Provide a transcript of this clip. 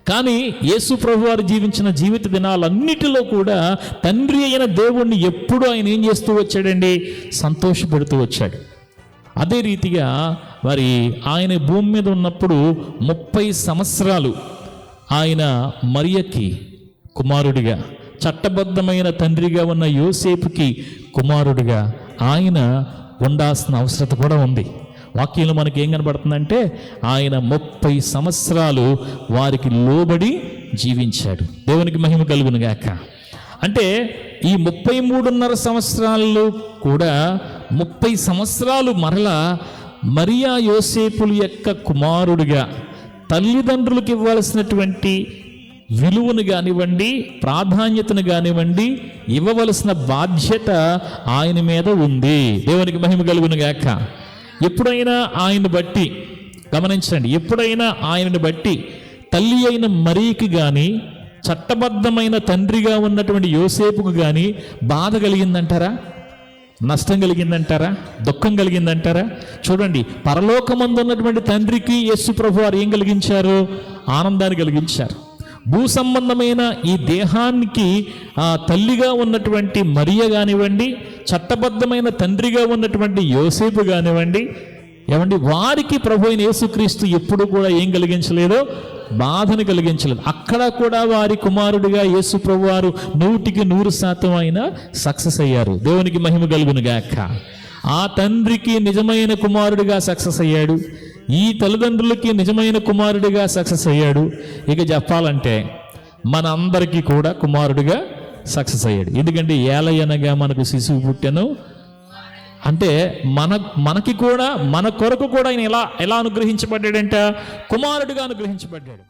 కానీ యేసు ప్రభువారు జీవించిన జీవిత దినాలన్నిటిలో కూడా తండ్రి అయిన దేవుణ్ణి ఎప్పుడూ ఆయన ఏం చేస్తూ వచ్చాడండి? సంతోషపెడుతూ వచ్చాడు. అదే రీతిగా మరి ఆయన భూమి మీద ఉన్నప్పుడు 30 సంవత్సరాలు ఆయన మరియకి కుమారుడిగా, చట్టబద్ధమైన తండ్రిగా ఉన్న యోసేపుకి కుమారుడిగా ఆయన ఉండాల్సిన అవసరత కూడా ఉంది. వాక్యంలో మనకి ఏం కనబడుతుందంటే ఆయన 30 సంవత్సరాలు వారికి లోబడి జీవించాడు. దేవునికి మహిమ కలుగును గాక. అంటే ఈ 33.5 సంవత్సరాలు కూడా 30 సంవత్సరాలు మరలా మరియా యోసేపుల యొక్క కుమారుడిగా తల్లిదండ్రులకు ఇవ్వాల్సినటువంటి విలువను కానివ్వండి, ప్రాధాన్యతను కానివ్వండి, ఇవ్వవలసిన బాధ్యత ఆయన మీద ఉంది. దేవునికి మహిమ కలుగును గాక. ఎప్పుడైనా ఆయన్ని బట్టి గమనించండి, ఎప్పుడైనా ఆయనను బట్టి తల్లి అయిన మరియకి కానీ, చట్టబద్ధమైన తండ్రిగా ఉన్నటువంటి యోసేపుకు కానీ బాధ కలిగిందంటారా? నష్టం కలిగిందంటారా? దుఃఖం కలిగిందంటారా? చూడండి, పరలోకమందు ఉన్నటువంటి తండ్రికి యేసు ప్రభు వారు ఏం కలిగించారు? ఆనందాన్ని కలిగించారు. భూ సంబంధమైన ఈ దేహానికి తల్లిగా ఉన్నటువంటి మరియ కానివ్వండి, చట్టబద్ధమైన తండ్రిగా ఉన్నటువంటి యోసేపు కానివ్వండి, ఏమండి, వారికి ప్రభు అయిన యేసుక్రీస్తు ఎప్పుడు కూడా ఏం కలిగించలేదో? బాధను కలిగించలేదు. అక్కడ కూడా వారి కుమారుడిగా యేసు ప్రభు వారు 100% ఆయన సక్సెస్ అయ్యారు. దేవునికి మహిమ కలుగును గాక. ఆ తండ్రికి నిజమైన కుమారుడిగా సక్సెస్ అయ్యాడు, ఈ తల్లిదండ్రులకి నిజమైన కుమారుడిగా సక్సెస్ అయ్యాడు. ఇక చెప్పాలంటే మన అందరికీ కూడా కుమారుడిగా సక్సెస్ అయ్యాడు. ఎందుకంటే ఏలయనగా మనకు శిశువు పుట్టెను అంటే మనకి కూడా, మన కొరకు కూడా ఆయన ఎలా అనుగ్రహించబడ్డాడంట? కుమారుడిగా అనుగ్రహించబడ్డాడు.